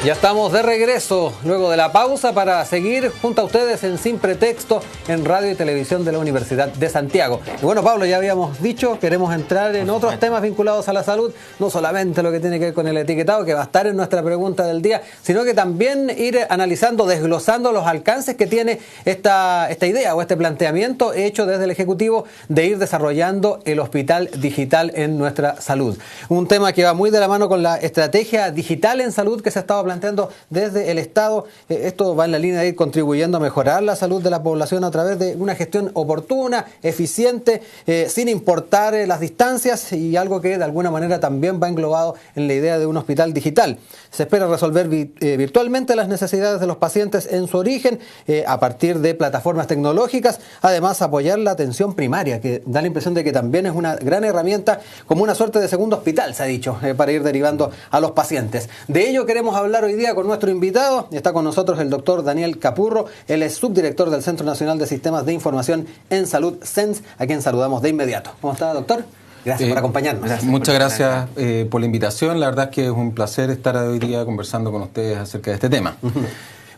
Ya estamos de regreso luego de la pausa para seguir junto a ustedes en Sin Pretexto en Radio y Televisión de la Universidad de Santiago. Y bueno, Pablo, ya habíamos dicho, queremos entrar en otros temas vinculados a la salud, no solamente lo que tiene que ver con el etiquetado, que va a estar en nuestra pregunta del día, sino que también ir analizando, desglosando los alcances que tiene esta idea o este planteamiento hecho desde el Ejecutivo de ir desarrollando el hospital digital en nuestra salud. Un tema que va muy de la mano con la estrategia digital en salud que se ha estado planteando desde el Estado. Esto va en la línea de ir contribuyendo a mejorar la salud de la población a través de una gestión oportuna, eficiente, sin importar las distancias, y algo que de alguna manera también va englobado en la idea de un hospital digital. Se espera resolver virtualmente las necesidades de los pacientes en su origen a partir de plataformas tecnológicas, además apoyar la atención primaria, que da la impresión de que también es una gran herramienta, como una suerte de segundo hospital, se ha dicho, para ir derivando a los pacientes. De ello queremos hablar hoy día con nuestro invitado. Está con nosotros el doctor Daniel Capurro. Él es subdirector del Centro Nacional de Sistemas de Información en Salud, CENS, a quien saludamos de inmediato. ¿Cómo está, doctor? Gracias por acompañarnos. Muchas gracias por la invitación. La verdad es que es un placer estar hoy día conversando con ustedes acerca de este tema.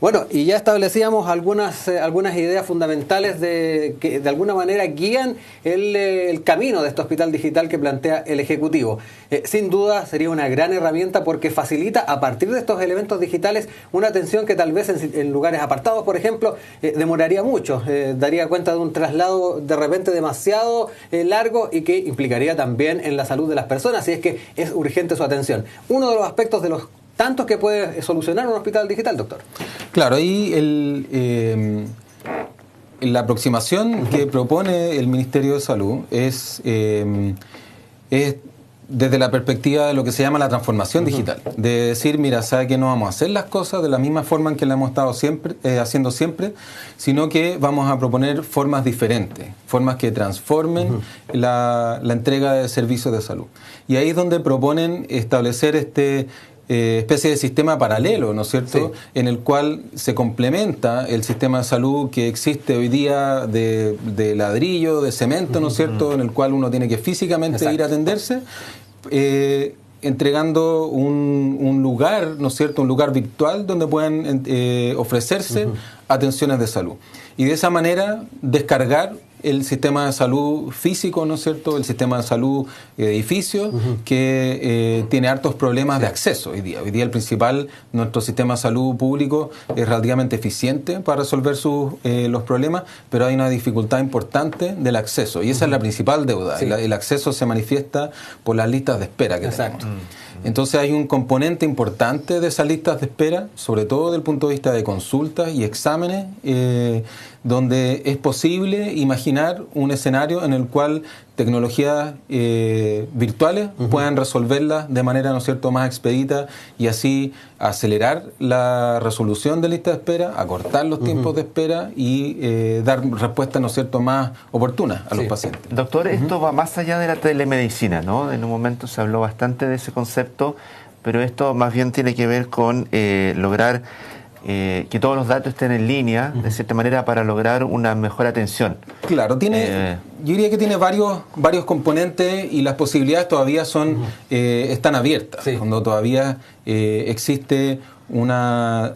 Bueno, y ya establecíamos algunas ideas fundamentales que de alguna manera guían el camino de este hospital digital que plantea el Ejecutivo. Sin duda sería una gran herramienta porque facilita a partir de estos elementos digitales una atención que tal vez en lugares apartados, por ejemplo, demoraría mucho, daría cuenta de un traslado de repente demasiado largo y que implicaría también en la salud de las personas, si es que es urgente su atención. Uno de los aspectos de los tantos que puede solucionar un hospital digital, doctor. Claro, ahí la aproximación que propone el Ministerio de Salud es desde la perspectiva de lo que se llama la transformación digital. De decir, mira, sabe que no vamos a hacer las cosas de la misma forma en que la hemos estado haciendo siempre, sino que vamos a proponer formas diferentes, formas que transformen la entrega de servicios de salud. Y ahí es donde proponen establecer especie de sistema paralelo, ¿no es cierto?, sí, en el cual se complementa el sistema de salud que existe hoy día de ladrillo, de cemento, ¿no es cierto?, en el cual uno tiene que físicamente ir a atenderse, entregando un lugar, ¿no es cierto?, un lugar virtual donde puedan ofrecerse atenciones de salud. Y de esa manera descargar el sistema de salud físico, ¿no es cierto?, el sistema de salud de edificios, que tiene hartos problemas de acceso hoy día. Hoy día nuestro sistema de salud público es relativamente eficiente para resolver los problemas, pero hay una dificultad importante del acceso, y esa es la principal deuda. Sí. El acceso se manifiesta por las listas de espera que tenemos. Entonces hay un componente importante de esas listas de espera, sobre todo desde el punto de vista de consultas y exámenes, donde es posible imaginar un escenario en el cual tecnologías virtuales puedan resolverlas de manera, ¿no es cierto?, más expedita, y así acelerar la resolución de listas de espera, acortar los tiempos de espera y dar respuestas, ¿no es cierto?, más oportunas a los pacientes. Doctor, esto va más allá de la telemedicina, ¿no? En un momento se habló bastante de ese concepto, pero esto más bien tiene que ver con lograr que todos los datos estén en línea, de cierta manera, para lograr una mejor atención. Claro, yo diría que tiene varios componentes, y las posibilidades todavía están abiertas, cuando todavía existe una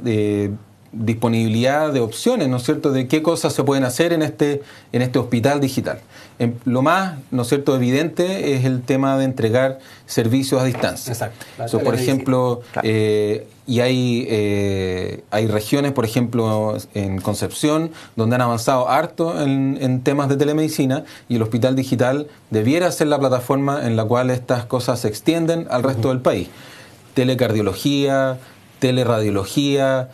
disponibilidad de opciones, ¿no es cierto?, de qué cosas se pueden hacer en este hospital digital. Lo más, ¿no es cierto?, evidente es el tema de entregar servicios a distancia. Exacto. Por ejemplo, y hay regiones, por ejemplo, en Concepción, donde han avanzado harto en temas de telemedicina, y el hospital digital debiera ser la plataforma en la cual estas cosas se extienden al resto del país. Telecardiología, teleradiología,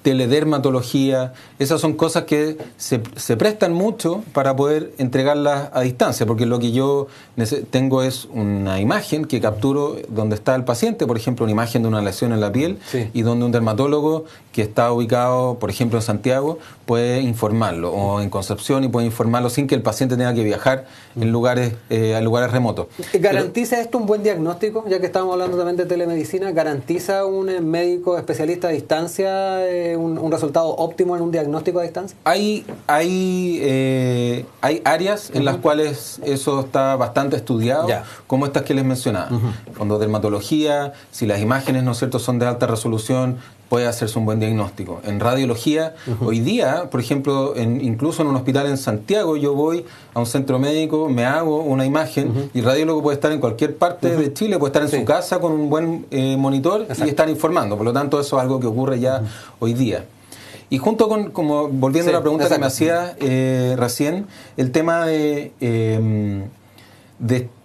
teledermatología, esas son cosas que se prestan mucho para poder entregarlas a distancia, porque lo que yo tengo es una imagen que capturo donde está el paciente, por ejemplo, una imagen de una lesión en la piel, y donde un dermatólogo que está ubicado, por ejemplo, en Santiago, puede informarlo, o en Concepción, y puede informarlo sin que el paciente tenga que viajar a lugares remotos. ¿Garantiza esto un buen diagnóstico? Ya que estamos hablando también de telemedicina, ¿garantiza un médico especialista a distancia distancia un resultado óptimo en un diagnóstico a distancia? Hay áreas en las cuales eso está bastante estudiado, como estas que les mencionaba. Cuando dermatología, si las imágenes, ¿no es cierto?, son de alta resolución, puede hacerse un buen diagnóstico. En radiología, hoy día, por ejemplo, incluso en un hospital en Santiago, yo voy a un centro médico, me hago una imagen y el radiólogo puede estar en cualquier parte de Chile, puede estar en su casa con un buen monitor y estar informando. Por lo tanto, eso es algo que ocurre ya hoy día. Y junto con, como volviendo a la pregunta que me hacía recién, el tema de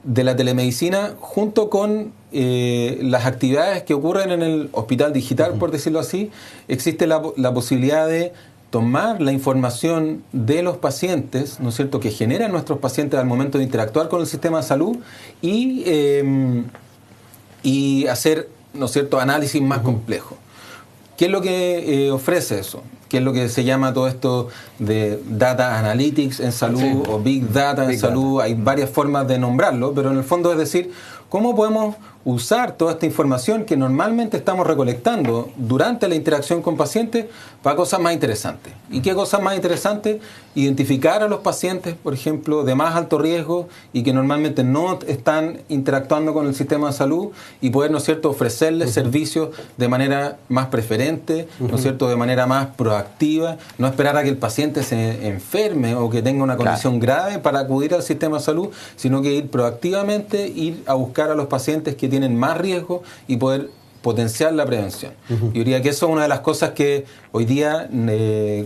la telemedicina, junto con las actividades que ocurren en el hospital digital, por decirlo así, existe la posibilidad de tomar la información de los pacientes, ¿no es cierto?, que generan nuestros pacientes al momento de interactuar con el sistema de salud y hacer, ¿no es cierto?, análisis más complejo. ¿Qué es lo que ofrece eso? ¿Qué es lo que se llama todo esto de data analytics en salud o big data en salud? Hay varias formas de nombrarlo, pero en el fondo es decir, ¿cómo podemos usar toda esta información que normalmente estamos recolectando durante la interacción con pacientes para cosas más interesantes? ¿Y qué cosas más interesantes? Identificar a los pacientes, por ejemplo, de más alto riesgo y que normalmente no están interactuando con el sistema de salud y poder, ¿no es cierto?, ofrecerles servicios de manera más preferente, ¿no es cierto?, de manera más proactiva, no esperar a que el paciente se enferme o que tenga una condición grave para acudir al sistema de salud, sino que ir proactivamente, ir a buscar a los pacientes que tienen más riesgo y poder potenciar la prevención. Yo diría que eso es una de las cosas que hoy día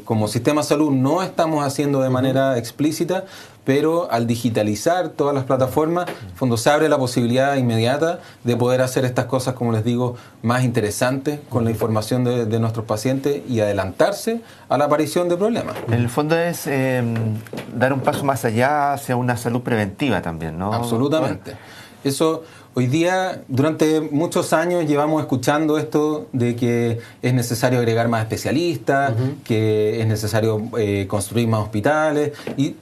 como sistema de salud no estamos haciendo de manera explícita, pero al digitalizar todas las plataformas, en fondo se abre la posibilidad inmediata de poder hacer estas cosas, como les digo, más interesantes con la información de nuestros pacientes y adelantarse a la aparición de problemas. En el fondo es dar un paso más allá hacia una salud preventiva también, ¿no? Absolutamente. Eso, hoy día, durante muchos años llevamos escuchando esto de que es necesario agregar más especialistas, que es necesario construir más hospitales, y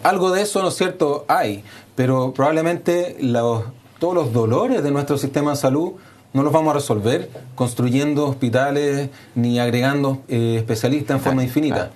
algo de eso, ¿no es cierto?, hay, pero probablemente todos los dolores de nuestro sistema de salud no los vamos a resolver construyendo hospitales ni agregando especialistas en forma infinita.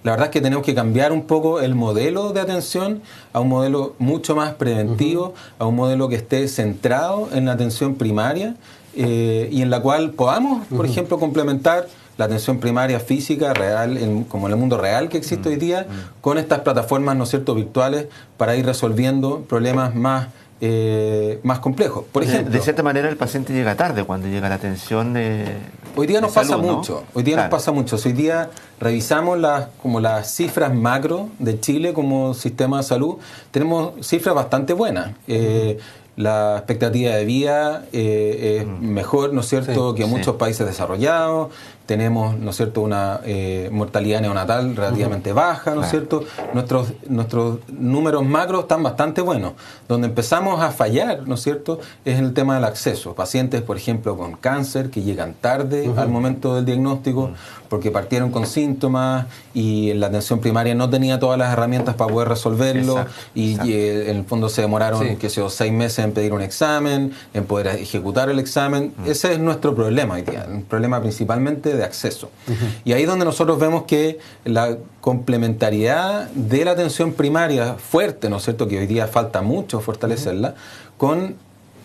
La verdad es que tenemos que cambiar un poco el modelo de atención a un modelo mucho más preventivo, a un modelo que esté centrado en la atención primaria y en la cual podamos, por ejemplo, complementar la atención primaria física, real, como en el mundo real que existe hoy día, con estas plataformas, ¿no es cierto?, virtuales, para ir resolviendo problemas más complejos. Por ejemplo, de cierta manera el paciente llega tarde cuando llega la atención hoy día nos pasa salud, mucho, ¿no? hoy día nos pasa mucho. Hoy día revisamos las cifras macro de Chile como sistema de salud, tenemos cifras bastante buenas. La expectativa de vida es mejor, ¿no es cierto?, que muchos países desarrollados. Tenemos, ¿no es cierto?, una mortalidad neonatal relativamente baja, ¿no es cierto? Nuestros números macros están bastante buenos. Donde empezamos a fallar, ¿no es cierto?, es el tema del acceso. Pacientes, por ejemplo, con cáncer que llegan tarde al momento del diagnóstico porque partieron con síntomas y la atención primaria no tenía todas las herramientas para poder resolverlo. Y en el fondo se demoraron, 6 meses en pedir un examen, en poder ejecutar el examen. Ese es nuestro problema hoy día, un problema principalmente de acceso. Y ahí es donde nosotros vemos que la complementariedad de la atención primaria fuerte, ¿no es cierto?, que hoy día falta mucho fortalecerla, con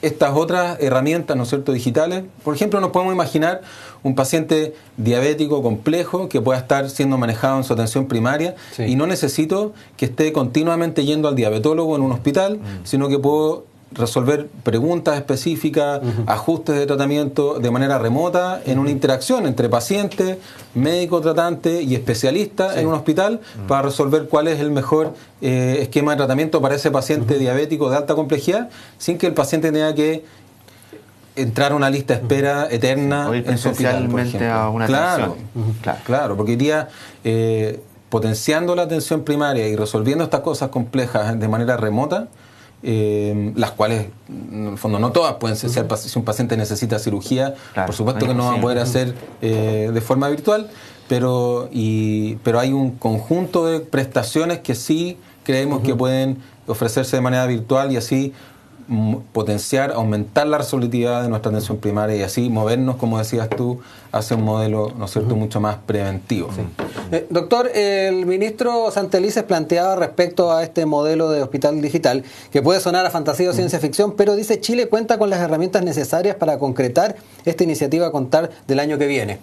estas otras herramientas, ¿no es cierto?, digitales. Por ejemplo, nos podemos imaginar un paciente diabético complejo que pueda estar siendo manejado en su atención primaria y no necesito que esté continuamente yendo al diabetólogo en un hospital, sino que puedo resolver preguntas específicas, ajustes de tratamiento de manera remota en una interacción entre paciente, médico tratante y especialista en un hospital para resolver cuál es el mejor esquema de tratamiento para ese paciente diabético de alta complejidad sin que el paciente tenga que entrar a una lista de espera eterna en su hospital, por ejemplo. A una atención. Claro, porque hoy día potenciando la atención primaria y resolviendo estas cosas complejas de manera remota, las cuales en el fondo no todas pueden ser, si un paciente necesita cirugía, por supuesto que no va a poder hacer de forma virtual, pero hay un conjunto de prestaciones que sí creemos que pueden ofrecerse de manera virtual y así potenciar, aumentar la resolutividad de nuestra atención primaria y así movernos, como decías tú, hacia un modelo, ¿no es cierto?, mucho más preventivo. Sí. Doctor, el ministro Santelices planteaba respecto a este modelo de hospital digital, que puede sonar a fantasía o ciencia ficción, pero dice Chile cuenta con las herramientas necesarias para concretar esta iniciativa a contar del año que viene.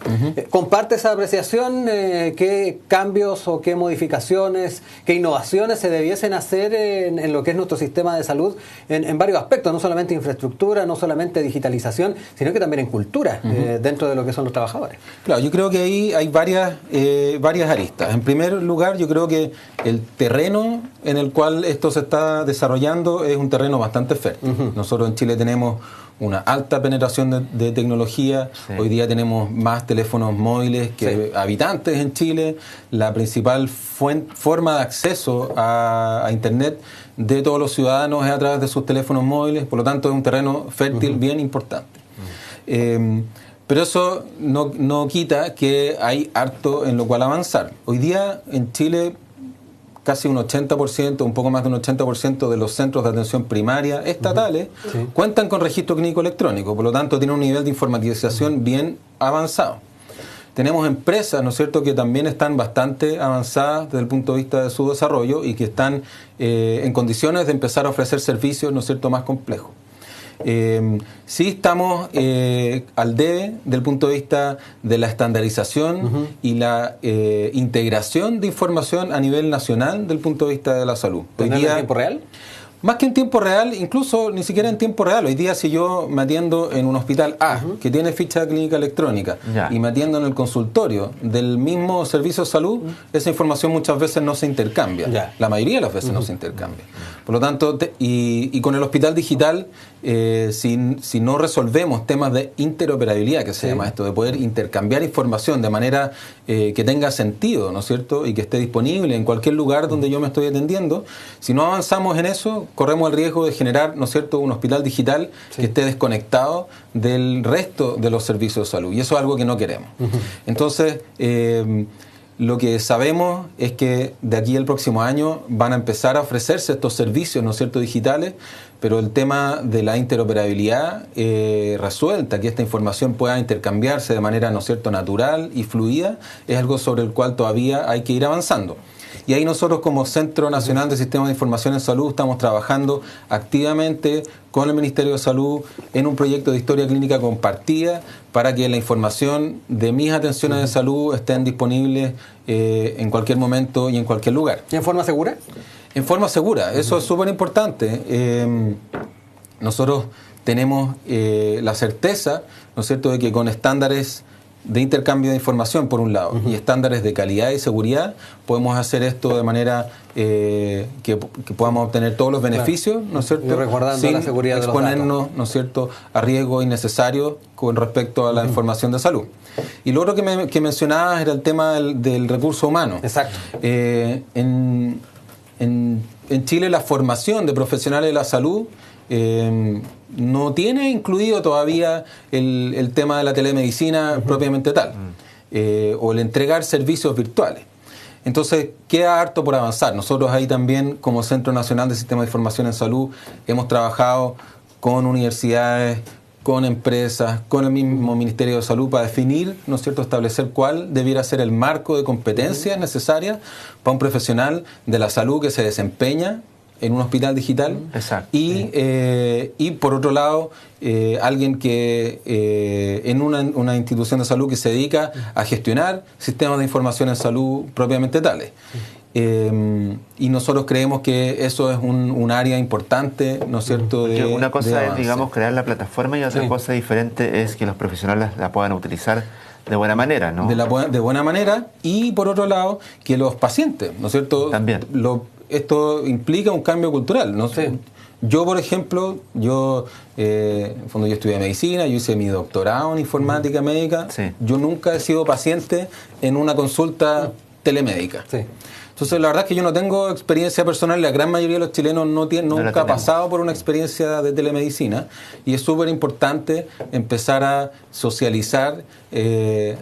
¿Comparte esa apreciación? ¿Qué cambios o qué modificaciones, qué innovaciones se debiesen hacer en lo que es nuestro sistema de salud en varios aspectos? No solamente infraestructura, no solamente digitalización, sino que también en cultura, dentro de lo que son los trabajadores. Claro, yo creo que ahí hay varias aristas. En primer lugar, yo creo que el terreno en el cual esto se está desarrollando es un terreno bastante fértil. Nosotros en Chile tenemos una alta penetración de tecnología. Sí. Hoy día tenemos más teléfonos móviles que habitantes en Chile. La principal forma de acceso a Internet de todos los ciudadanos es a través de sus teléfonos móviles. Por lo tanto, es un terreno fértil bien importante. Pero eso no quita que hay harto en lo cual avanzar. Hoy día en Chile casi un 80%, un poco más de un 80% de los centros de atención primaria estatales cuentan con registro clínico electrónico, por lo tanto tienen un nivel de informatización bien avanzado. Tenemos empresas, ¿no es cierto?, que también están bastante avanzadas desde el punto de vista de su desarrollo y que están en condiciones de empezar a ofrecer servicios, ¿no es cierto?, más complejos. Sí estamos al debe del punto de vista de la estandarización y la integración de información a nivel nacional del punto de vista de la salud. ¿Hoy día en tiempo real? Más que en tiempo real, incluso ni siquiera en tiempo real. Hoy día si yo me atiendo en un hospital A, que tiene ficha clínica electrónica, y me atiendo en el consultorio del mismo servicio de salud, esa información muchas veces no se intercambia. La mayoría de las veces no se intercambia. Por lo tanto, y con el hospital digital, si no resolvemos temas de interoperabilidad, que se llama esto, de poder intercambiar información de manera que tenga sentido, ¿no es cierto?, y que esté disponible en cualquier lugar donde yo me estoy atendiendo, si no avanzamos en eso, corremos el riesgo de generar, ¿no es cierto?, un hospital digital que esté desconectado del resto de los servicios de salud. Y eso es algo que no queremos. Entonces, lo que sabemos es que de aquí al próximo año van a empezar a ofrecerse estos servicios, ¿no es cierto?, digitales, pero el tema de la interoperabilidad resuelta, que esta información pueda intercambiarse de manera, ¿no es cierto?, natural y fluida, es algo sobre el cual todavía hay que ir avanzando. Y ahí nosotros como Centro Nacional de Sistemas de Información en Salud estamos trabajando activamente con el Ministerio de Salud en un proyecto de historia clínica compartida para que la información de mis atenciones de salud estén disponibles en cualquier momento y en cualquier lugar. ¿Y en forma segura? En forma segura, eso es súper importante. Nosotros tenemos la certeza, ¿no es cierto?, de que con estándares de intercambio de información, por un lado, y estándares de calidad y seguridad, podemos hacer esto de manera que podamos obtener todos los beneficios, ¿no es cierto?, y resguardando sin la seguridad de los exponernos, datos, ¿no es cierto?, a riesgos innecesarios con respecto a la información de salud. Y lo otro que mencionabas era el tema del recurso humano. Exacto. En Chile la formación de profesionales de la salud no tiene incluido todavía el tema de la telemedicina propiamente tal, o el entregar servicios virtuales. Entonces queda harto por avanzar. Nosotros ahí también, como Centro Nacional de Sistemas de Información en Salud, hemos trabajado con universidades, con empresas, con el mismo Ministerio de Salud para definir, ¿no es cierto?, establecer cuál debiera ser el marco de competencias necesarias para un profesional de la salud que se desempeña en un hospital digital. Exacto. Y por otro lado, alguien que en una institución de salud que se dedica a gestionar sistemas de información en salud propiamente tales. Y nosotros creemos que eso es un área importante, ¿no es cierto? Una cosa es, digamos, crear la plataforma y otra cosa diferente es que los profesionales la puedan utilizar de buena manera, ¿no? De buena manera, y por otro lado, que los pacientes, ¿no es cierto? También. Esto implica un cambio cultural, ¿no? Yo, por ejemplo, en el fondo yo estudié medicina, yo hice mi doctorado en informática médica, yo nunca he sido paciente en una consulta telemédica. Entonces, la verdad es que yo no tengo experiencia personal, la gran mayoría de los chilenos nunca ha pasado por una experiencia de telemedicina, y es súper importante empezar a socializar,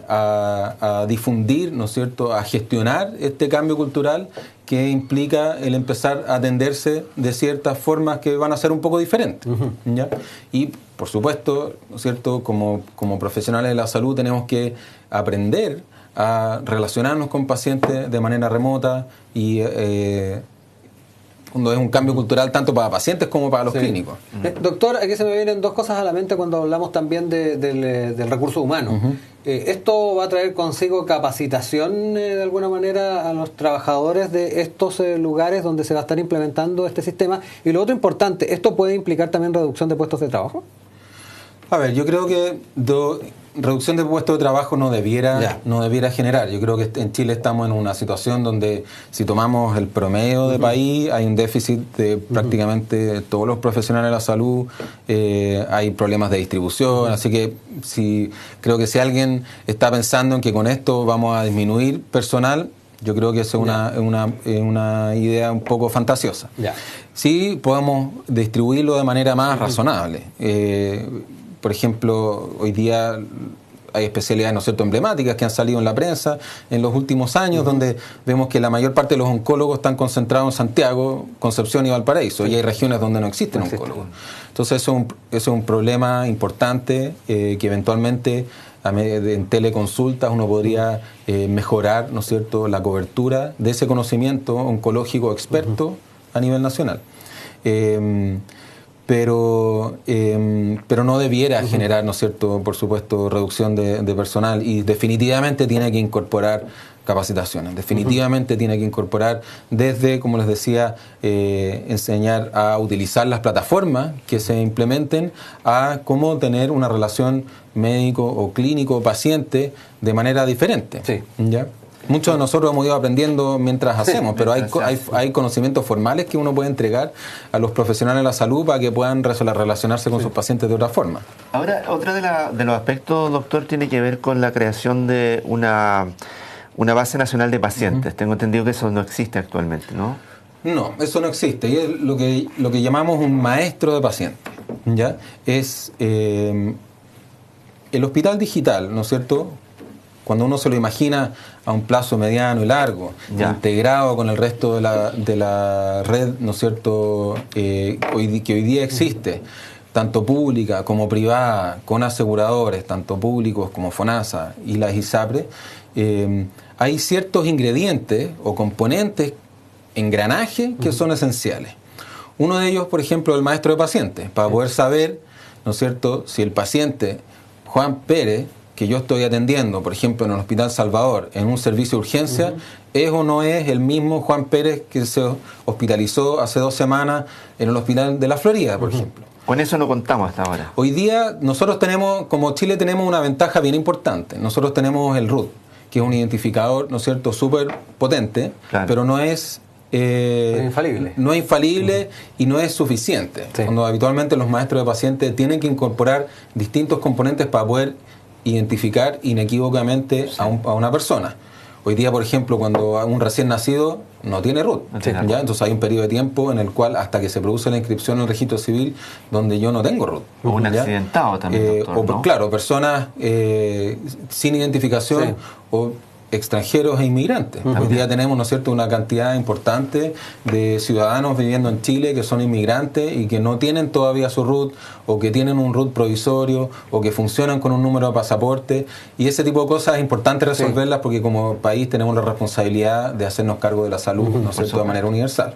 a difundir, ¿no es cierto?, a gestionar este cambio cultural que implica el empezar a atenderse de ciertas formas que van a ser un poco diferentes. ¿Ya? Y, por supuesto, ¿no es cierto?, como profesionales de la salud tenemos que aprender a relacionarnos con pacientes de manera remota y cuando es un cambio cultural tanto para pacientes como para los clínicos. Doctor, aquí se me vienen dos cosas a la mente cuando hablamos también del recurso humano. ¿Esto va a traer consigo capacitación de alguna manera a los trabajadores de estos lugares donde se va a estar implementando este sistema? Y lo otro importante, ¿esto puede implicar también reducción de puestos de trabajo? A ver, yo creo que reducción de puestos de trabajo no debiera generar. Yo creo que en Chile estamos en una situación donde, si tomamos el promedio de país, hay un déficit de prácticamente todos los profesionales de la salud, hay problemas de distribución, así que creo que si alguien está pensando en que con esto vamos a disminuir personal, yo creo que eso es una idea un poco fantasiosa. Sí podemos distribuirlo de manera más razonable. Por ejemplo, hoy día hay especialidades, ¿no es cierto?, emblemáticas que han salido en la prensa en los últimos años, donde vemos que la mayor parte de los oncólogos están concentrados en Santiago, Concepción y Valparaíso, y hay regiones donde no existen oncólogos. Entonces eso es un problema importante que eventualmente en teleconsultas uno podría mejorar, ¿no es cierto?, la cobertura de ese conocimiento oncológico experto a nivel nacional. Pero no debiera generar, ¿no es cierto?, por supuesto, reducción de personal, y definitivamente tiene que incorporar capacitaciones, definitivamente tiene que incorporar desde, como les decía, enseñar a utilizar las plataformas que se implementen, a cómo tener una relación médico o clínico-paciente de manera diferente. ¿Ya? Muchos de nosotros hemos ido aprendiendo mientras hacemos, pero hay conocimientos formales que uno puede entregar a los profesionales de la salud para que puedan relacionarse con sus pacientes de otra forma. Ahora, otro de los aspectos, doctor, tiene que ver con la creación de una base nacional de pacientes. Tengo entendido que eso no existe actualmente, ¿no? No, eso no existe. Y es lo que llamamos un maestro de pacientes. ¿Ya? Es el hospital digital, ¿no es cierto?, cuando uno se lo imagina a un plazo mediano y largo, integrado con el resto de la red, ¿no es cierto?, que hoy día existe, tanto pública como privada, con aseguradores, tanto públicos como FONASA y las ISAPRE, hay ciertos ingredientes o componentes, engranajes, que son esenciales. Uno de ellos, por ejemplo, el maestro de pacientes, para poder saber, ¿no es cierto?, si el paciente Juan Pérez, que yo estoy atendiendo, por ejemplo, en el Hospital Salvador, en un servicio de urgencia, es o no es el mismo Juan Pérez que se hospitalizó hace 2 semanas en el Hospital de la Florida, por ejemplo. Con eso no contamos hasta ahora. Hoy día nosotros tenemos, como Chile, tenemos una ventaja bien importante. Nosotros tenemos el RUT, que es un identificador, ¿no es cierto?, súper potente, pero no es... no es infalible y no es suficiente. Cuando habitualmente los maestros de pacientes tienen que incorporar distintos componentes para poder identificar inequívocamente a una persona. Hoy día, por ejemplo, cuando un recién nacido no tiene RUT, ¿ya? Entonces hay un periodo de tiempo en el cual, hasta que se produce la inscripción en el registro civil, donde yo no tengo RUT. O un accidentado también, doctor, ¿no? Claro, personas sin identificación o extranjeros e inmigrantes. Hoy día tenemos, ¿no es cierto?, una cantidad importante de ciudadanos viviendo en Chile que son inmigrantes y que no tienen todavía su RUT, o que tienen un RUT provisorio, o que funcionan con un número de pasaporte, y ese tipo de cosas es importante resolverlas porque como país tenemos la responsabilidad de hacernos cargo de la salud, ¿no es cierto?, de manera universal.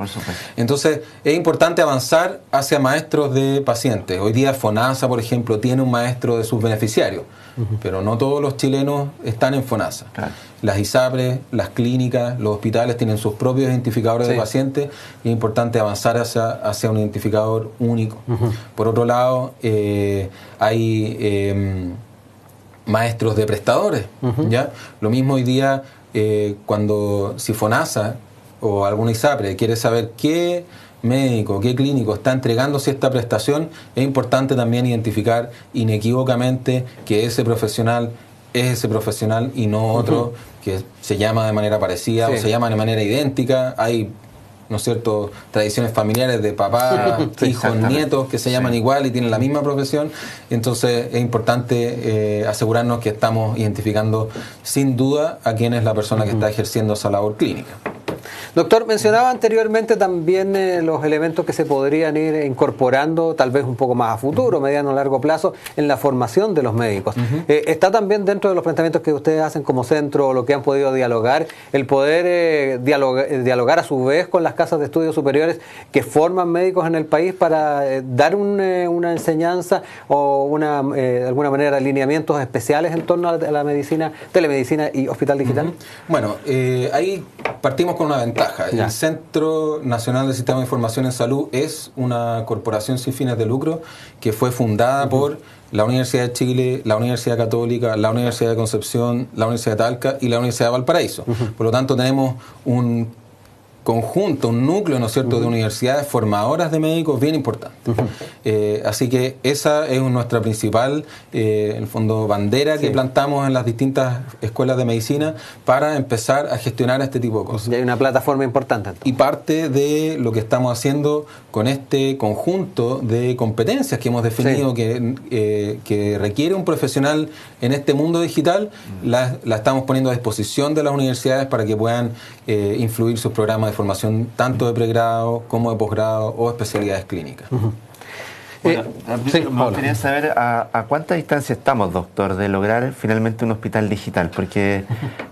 Entonces es importante avanzar hacia maestros de pacientes. Hoy día FONASA, por ejemplo, tiene un maestro de sus beneficiarios, pero no todos los chilenos están en FONASA. Las ISAPRE, las clínicas, los hospitales tienen sus propios identificadores de pacientes, y es importante avanzar hacia un identificador único. Por otro lado, hay maestros de prestadores. ¿Ya? Lo mismo hoy día, si FONASA o alguna ISAPRE quiere saber qué médico, qué clínico está entregándose esta prestación, es importante también identificar inequívocamente que ese profesional es ese profesional y no otro que se llama de manera parecida o se llama de manera idéntica. Hay, ¿no es cierto?, tradiciones familiares de papá, hijos, nietos que se llaman igual y tienen la misma profesión. Entonces es importante asegurarnos que estamos identificando sin duda a quién es la persona que está ejerciendo esa labor clínica. Doctor, mencionaba anteriormente también los elementos que se podrían ir incorporando tal vez un poco más a futuro, mediano o largo plazo, en la formación de los médicos. ¿Está también dentro de los planteamientos que ustedes hacen como centro, lo que han podido dialogar, el poder dialogar a su vez con las casas de estudios superiores que forman médicos en el país para dar una enseñanza o de alguna manera alineamientos especiales en torno a la medicina, telemedicina y hospital digital? Bueno, ahí partimos con una ventaja. El Centro Nacional del Sistema de Información en Salud es una corporación sin fines de lucro que fue fundada por la Universidad de Chile, la Universidad Católica, la Universidad de Concepción, la Universidad de Talca y la Universidad de Valparaíso. Por lo tanto, tenemos un conjunto, un núcleo, ¿no es cierto?, de universidades formadoras de médicos bien importante. Así que esa es nuestra principal, en el fondo, bandera que plantamos en las distintas escuelas de medicina para empezar a gestionar este tipo de cosas. Y hay una plataforma importante. Y parte de lo que estamos haciendo con este conjunto de competencias que hemos definido que requiere un profesional en este mundo digital, la estamos poniendo a disposición de las universidades para que puedan influir sus programas de formación tanto de pregrado como de posgrado o especialidades clínicas. Bueno, me gustaría saber a cuánta distancia estamos, doctor, de lograr finalmente un hospital digital, porque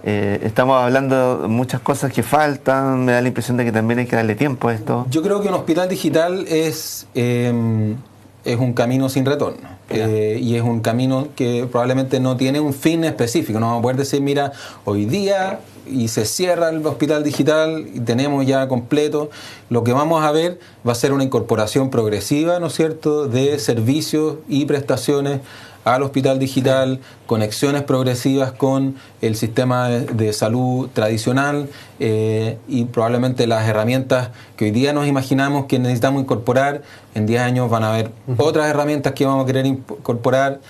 estamos hablando de muchas cosas que faltan, me da la impresión de que también hay que darle tiempo a esto. Yo creo que un hospital digital es un camino sin retorno. Y es un camino que probablemente no tiene un fin específico. No vamos a poder decir, mira, hoy día y se cierra el hospital digital y tenemos ya completo. Lo que vamos a ver va a ser una incorporación progresiva, ¿no es cierto?, de servicios y prestaciones al hospital digital, conexiones progresivas con el sistema de salud tradicional y probablemente las herramientas que hoy día nos imaginamos que necesitamos incorporar, en 10 años van a haber otras herramientas que vamos a querer incorporar.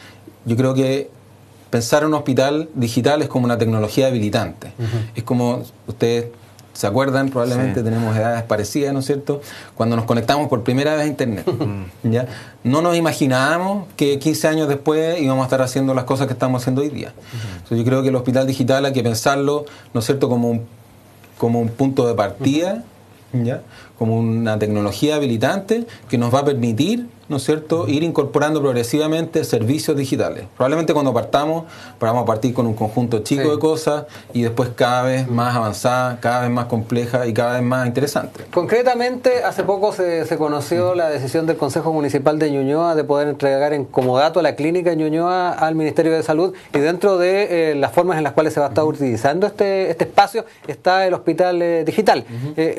Yo creo que pensar en un hospital digital es como una tecnología habilitante. Es como ustedes ¿se acuerdan? Probablemente tenemos edades parecidas, ¿no es cierto? Cuando nos conectamos por primera vez a Internet. ¿Ya? No nos imaginábamos que 15 años después íbamos a estar haciendo las cosas que estamos haciendo hoy día. Entonces, yo creo que el hospital digital hay que pensarlo, ¿no es cierto?, como un punto de partida, ¿ya?, como una tecnología habilitante que nos va a permitir, ¿no es cierto?, ir incorporando progresivamente servicios digitales. Probablemente cuando partamos, vamos a partir con un conjunto chico de cosas y después cada vez más avanzada, cada vez más compleja y cada vez más interesante. Concretamente, hace poco se conoció la decisión del Consejo Municipal de Ñuñoa de poder entregar en comodato la clínica de Ñuñoa al Ministerio de Salud, y dentro de las formas en las cuales se va a estar utilizando este espacio está el hospital digital.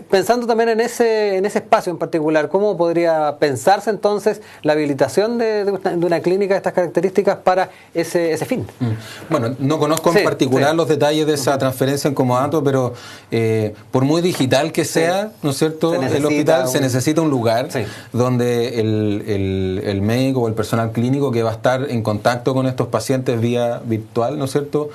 Pensando también en ese espacio en particular, ¿cómo podría pensarse entonces la habilitación de una clínica de estas características para ese fin? Bueno, no conozco en particular los detalles de esa transferencia en comodato, pero por muy digital que sea, ¿no es cierto?, el hospital se necesita un lugar donde el médico o el personal clínico que va a estar en contacto con estos pacientes vía virtual, ¿no es cierto?,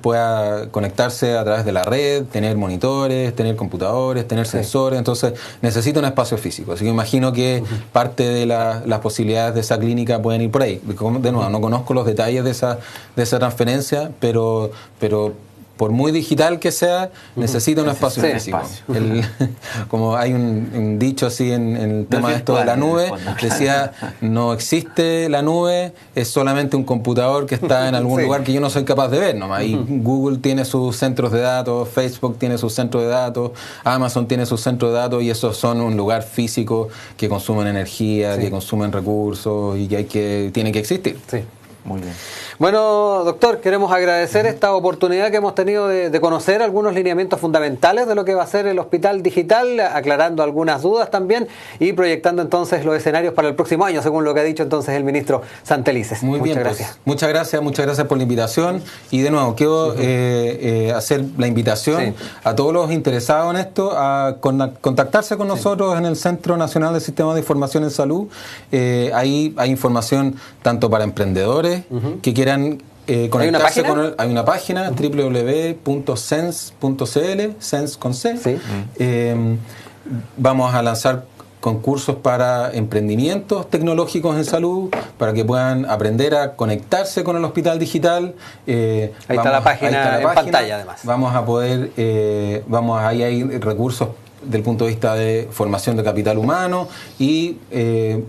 pueda conectarse a través de la red, tener monitores, tener computadores, tener sensores. Entonces necesita un espacio físico. Así que imagino que parte de las posibilidades de esa clínica pueden ir por ahí. De nuevo, no conozco los detalles de esa transferencia, pero por muy digital que sea, necesita un espacio físico. Como hay un dicho así en el tema de esto de la nube, decía, no existe la nube, es solamente un computador que está en algún lugar que yo no soy capaz de ver nomás. Y Google tiene sus centros de datos, Facebook tiene sus centros de datos, Amazon tiene sus centros de datos, y esos son un lugar físico que consumen energía, que consumen recursos y que tiene que existir. Muy bien. Bueno, doctor, queremos agradecer esta oportunidad que hemos tenido de conocer algunos lineamientos fundamentales de lo que va a ser el hospital digital, aclarando algunas dudas también y proyectando entonces los escenarios para el próximo año, según lo que ha dicho entonces el ministro Santelices. Muchas gracias. Pues, muchas gracias por la invitación, y de nuevo quiero hacer la invitación a todos los interesados en esto a contactarse con nosotros en el Centro Nacional del Sistema de Información en Salud. Ahí hay información tanto para emprendedores hospitales que quieran conectarse hay una página www.sense.cl, Sense con C. Sí. Vamos a lanzar concursos para emprendimientos tecnológicos en salud, para que puedan aprender a conectarse con el hospital digital. Ahí está la página en pantalla, además. Vamos a poder, ahí hay recursos del punto de vista de formación de capital humano y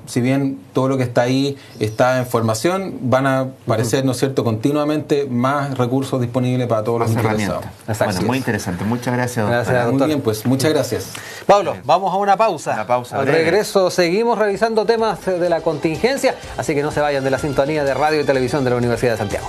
si bien todo lo que está ahí está en formación, van a aparecer, ¿no es cierto?, continuamente más recursos disponibles para todos los interesados. Bueno, muy interesante. Muchas gracias, doctor. Gracias, muy bien, pues muchas gracias. Pablo, vamos a una pausa. Una pausa Al breve. regreso seguimos revisando temas de la contingencia, así que no se vayan de la sintonía de Radio y Televisión de la Universidad de Santiago.